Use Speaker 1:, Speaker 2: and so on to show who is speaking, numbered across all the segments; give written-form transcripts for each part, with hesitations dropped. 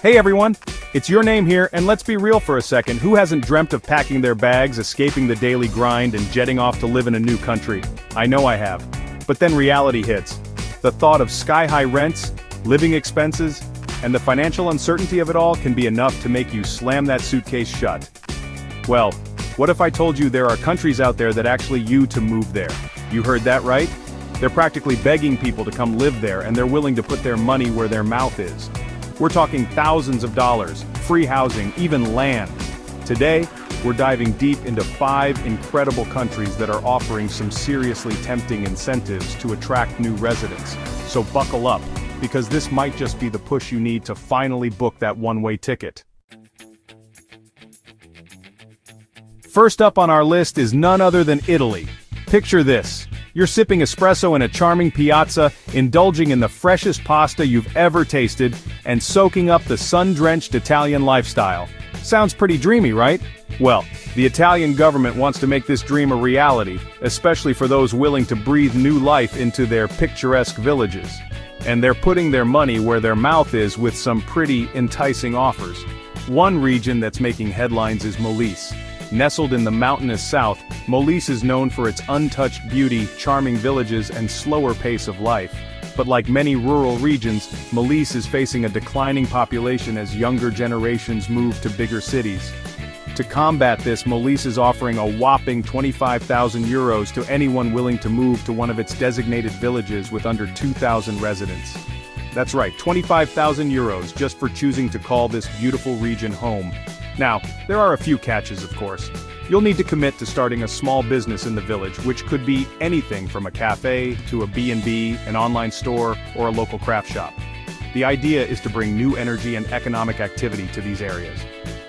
Speaker 1: Hey everyone, it's your name here, and let's be real for a second. Who hasn't dreamt of packing their bags, escaping the daily grind, and jetting off to live in a new country? I know I have. But then reality hits. The thought of sky-high rents, living expenses, and the financial uncertainty of it all can be enough to make you slam that suitcase shut. Well, what if I told you there are countries out there that actually you to move there? You heard that right? They're practically begging people to come live there, and they're willing to put their money where their mouth is. We're talking thousands of dollars, free housing, even land. Today, we're diving deep into 5 incredible countries that are offering some seriously tempting incentives to attract new residents. So buckle up, because this might just be the push you need to finally book that one-way ticket. First up on our list is none other than Italy. Picture this. You're sipping espresso in a charming piazza, indulging in the freshest pasta you've ever tasted, and soaking up the sun-drenched Italian lifestyle. Sounds pretty dreamy, right? Well, the Italian government wants to make this dream a reality, especially for those willing to breathe new life into their picturesque villages. And they're putting their money where their mouth is with some pretty enticing offers. One region that's making headlines is Molise. Nestled in the mountainous south, Molise is known for its untouched beauty, charming villages, and slower pace of life. But like many rural regions, Molise is facing a declining population as younger generations move to bigger cities. To combat this, Molise is offering a whopping €25,000 to anyone willing to move to one of its designated villages with under 2,000 residents. That's right, €25,000 just for choosing to call this beautiful region home. Now, there are a few catches, of course. You'll need to commit to starting a small business in the village, which could be anything from a cafe to a B&B, an online store, or a local craft shop. The idea is to bring new energy and economic activity to these areas.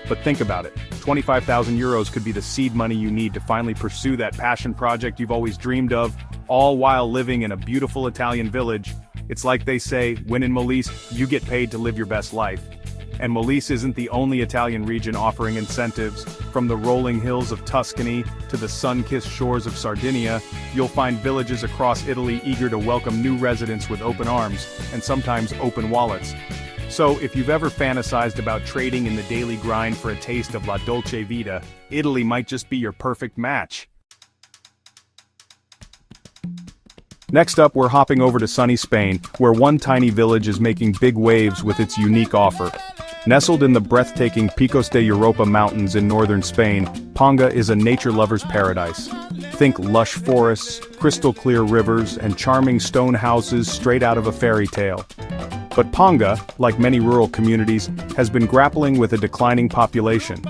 Speaker 1: But think about it, €25,000 could be the seed money you need to finally pursue that passion project you've always dreamed of, all while living in a beautiful Italian village. It's like they say, when in Molise, you get paid to live your best life. And Molise isn't the only Italian region offering incentives. From the rolling hills of Tuscany to the sun-kissed shores of Sardinia, you'll find villages across Italy eager to welcome new residents with open arms, and sometimes open wallets. So if you've ever fantasized about trading in the daily grind for a taste of la dolce vita, Italy might just be your perfect match. Next up, we're hopping over to sunny Spain, where one tiny village is making big waves with its unique offer. Nestled in the breathtaking Picos de Europa mountains in northern Spain, Ponga is a nature lover's paradise. Think lush forests, crystal-clear rivers, and charming stone houses straight out of a fairy tale. But Ponga, like many rural communities, has been grappling with a declining population.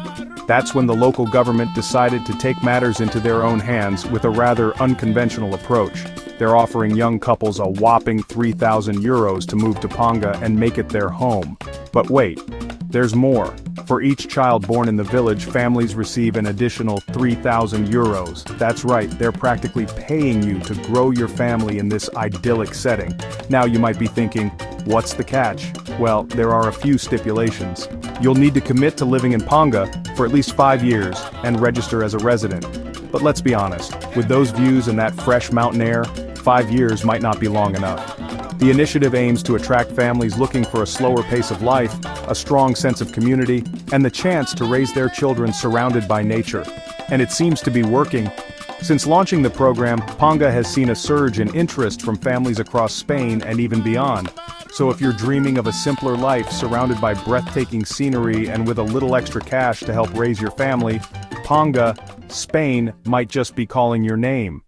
Speaker 1: That's when the local government decided to take matters into their own hands with a rather unconventional approach. They're offering young couples a whopping €3,000 to move to Ponga and make it their home. But wait, there's more. For each child born in the village, families receive an additional €3,000. That's right, they're practically paying you to grow your family in this idyllic setting. Now you might be thinking, what's the catch? Well, there are a few stipulations. You'll need to commit to living in Ponga for at least 5 years and register as a resident. But let's be honest, with those views and that fresh mountain air, 5 years might not be long enough. The initiative aims to attract families looking for a slower pace of life, a strong sense of community, and the chance to raise their children surrounded by nature. And it seems to be working. Since launching the program, Ponga has seen a surge in interest from families across Spain and even beyond. So if you're dreaming of a simpler life surrounded by breathtaking scenery and with a little extra cash to help raise your family, Ponga, Spain might just be calling your name.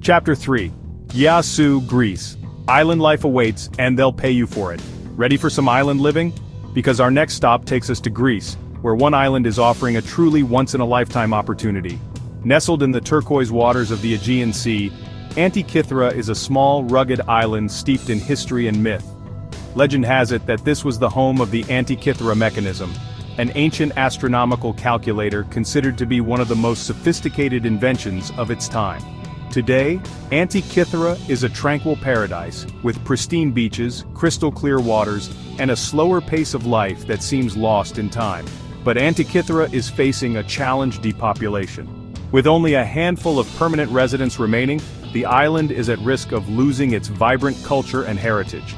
Speaker 1: Chapter 3. Iasu, Greece. Island life awaits, and they'll pay you for it. Ready for some island living? Because our next stop takes us to Greece, where one island is offering a truly once-in-a-lifetime opportunity. Nestled in the turquoise waters of the Aegean Sea, Antikythera is a small, rugged island steeped in history and myth. Legend has it that this was the home of the Antikythera mechanism, an ancient astronomical calculator considered to be one of the most sophisticated inventions of its time. Today, Antikythera is a tranquil paradise, with pristine beaches, crystal-clear waters, and a slower pace of life that seems lost in time. But Antikythera is facing a challenged depopulation. With only a handful of permanent residents remaining, the island is at risk of losing its vibrant culture and heritage.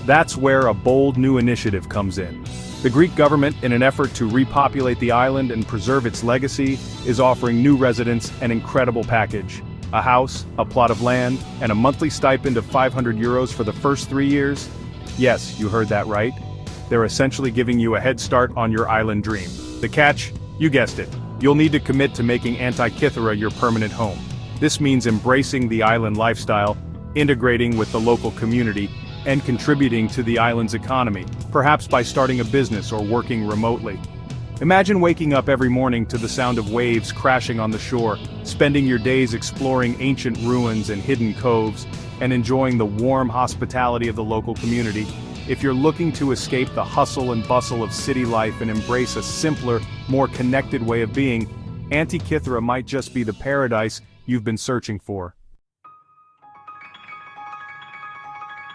Speaker 1: That's where a bold new initiative comes in. The Greek government, in an effort to repopulate the island and preserve its legacy, is offering new residents an incredible package. A house, a plot of land, and a monthly stipend of €500 for the first 3 years? Yes, you heard that right. They're essentially giving you a head start on your island dream. The catch? You guessed it. You'll need to commit to making Antikythera your permanent home. This means embracing the island lifestyle, integrating with the local community, and contributing to the island's economy, perhaps by starting a business or working remotely. Imagine waking up every morning to the sound of waves crashing on the shore, spending your days exploring ancient ruins and hidden coves, and enjoying the warm hospitality of the local community. If you're looking to escape the hustle and bustle of city life and embrace a simpler, more connected way of being, Antikythera might just be the paradise you've been searching for.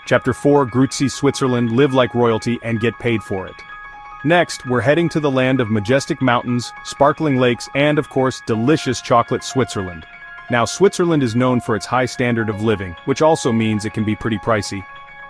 Speaker 1: Chapter 4, Grüezi, Switzerland, live like royalty and get paid for it. Next, we're heading to the land of majestic mountains, sparkling lakes, and of course, delicious chocolate, Switzerland. Now, Switzerland is known for its high standard of living, which also means it can be pretty pricey.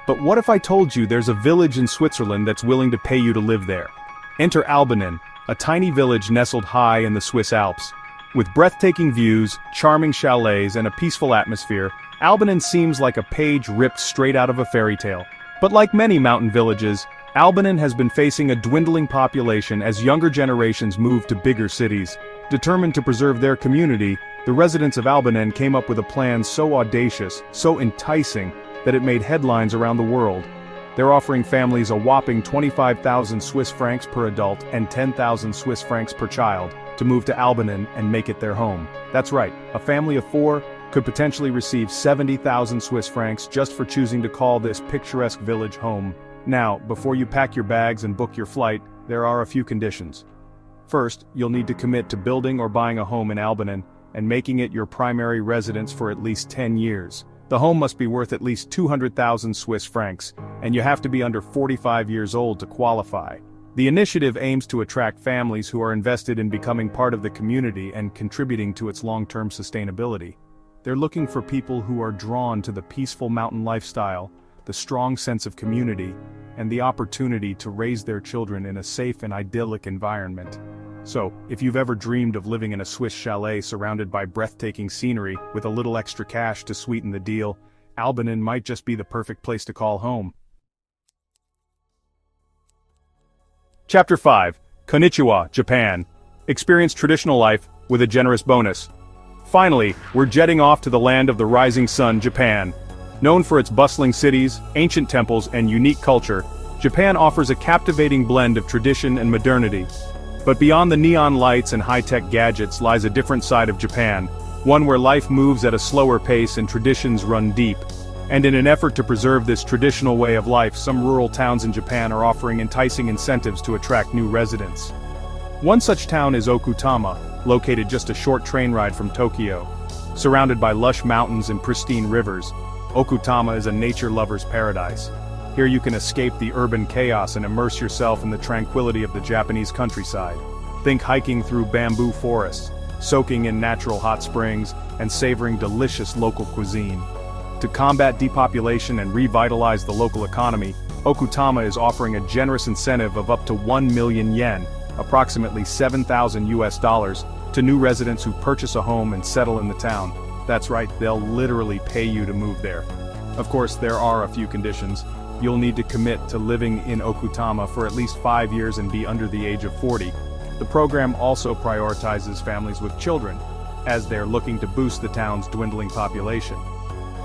Speaker 1: But what if I told you there's a village in Switzerland that's willing to pay you to live there? Enter Albanen, a tiny village nestled high in the Swiss Alps. With breathtaking views, charming chalets, and a peaceful atmosphere, Albanen seems like a page ripped straight out of a fairy tale. But like many mountain villages, Albanen has been facing a dwindling population as younger generations move to bigger cities. Determined to preserve their community, the residents of Albanen came up with a plan so audacious, so enticing, that it made headlines around the world. They're offering families a whopping 25,000 Swiss francs per adult and 10,000 Swiss francs per child to move to Albanen and make it their home. That's right, a family of 4 could potentially receive 70,000 Swiss francs just for choosing to call this picturesque village home. Now, before you pack your bags and book your flight, there are a few conditions. First, you'll need to commit to building or buying a home in Albanen and making it your primary residence for at least 10 years. The home must be worth at least 200,000 Swiss francs, and you have to be under 45 years old to qualify. The initiative aims to attract families who are invested in becoming part of the community and contributing to its long-term sustainability. They're looking for people who are drawn to the peaceful mountain lifestyle, the strong sense of community, and the opportunity to raise their children in a safe and idyllic environment. So, if you've ever dreamed of living in a Swiss chalet surrounded by breathtaking scenery with a little extra cash to sweeten the deal, Albanen might just be the perfect place to call home. Chapter 5, Konnichiwa, Japan. Experience traditional life with a generous bonus. Finally, we're jetting off to the land of the rising sun, Japan. Known for its bustling cities, ancient temples, and unique culture, Japan offers a captivating blend of tradition and modernity. But beyond the neon lights and high-tech gadgets lies a different side of Japan, one where life moves at a slower pace and traditions run deep. And in an effort to preserve this traditional way of life, some rural towns in Japan are offering enticing incentives to attract new residents. One such town is Okutama, located just a short train ride from Tokyo. Surrounded by lush mountains and pristine rivers, Okutama is a nature lover's paradise. Here you can escape the urban chaos and immerse yourself in the tranquility of the Japanese countryside. Think hiking through bamboo forests, soaking in natural hot springs, and savoring delicious local cuisine. To combat depopulation and revitalize the local economy, Okutama is offering a generous incentive of up to 1 million yen, approximately $7,000, to new residents who purchase a home and settle in the town. That's right, they'll literally pay you to move there. Of course, there are a few conditions. You'll need to commit to living in Okutama for at least 5 years and be under the age of 40. The program also prioritizes families with children, as they're looking to boost the town's dwindling population.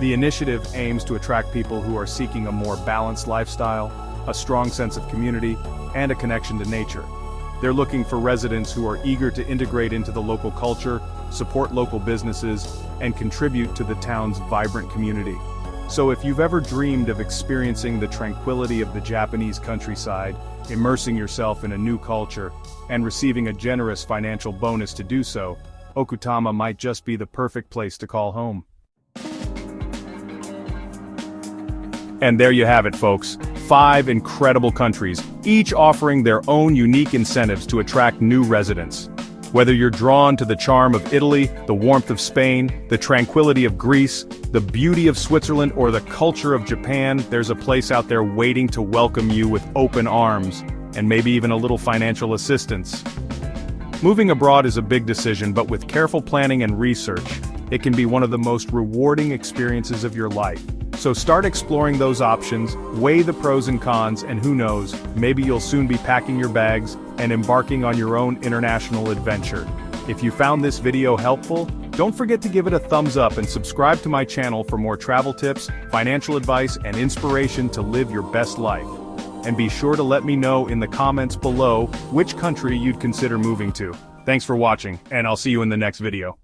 Speaker 1: The initiative aims to attract people who are seeking a more balanced lifestyle, a strong sense of community, and a connection to nature. They're looking for residents who are eager to integrate into the local culture, support local businesses, and contribute to the town's vibrant community. So if you've ever dreamed of experiencing the tranquility of the Japanese countryside, immersing yourself in a new culture, and receiving a generous financial bonus to do so, Okutama might just be the perfect place to call home. And there you have it, folks. 5 incredible countries, each offering their own unique incentives to attract new residents. Whether you're drawn to the charm of Italy, the warmth of Spain, the tranquility of Greece, the beauty of Switzerland, or the culture of Japan, there's a place out there waiting to welcome you with open arms, and maybe even a little financial assistance. Moving abroad is a big decision, but with careful planning and research, it can be one of the most rewarding experiences of your life. So start exploring those options, weigh the pros and cons, and who knows, maybe you'll soon be packing your bags and embarking on your own international adventure. If you found this video helpful, don't forget to give it a thumbs up and subscribe to my channel for more travel tips, financial advice, and inspiration to live your best life. And be sure to let me know in the comments below which country you'd consider moving to. Thanks for watching, and I'll see you in the next video.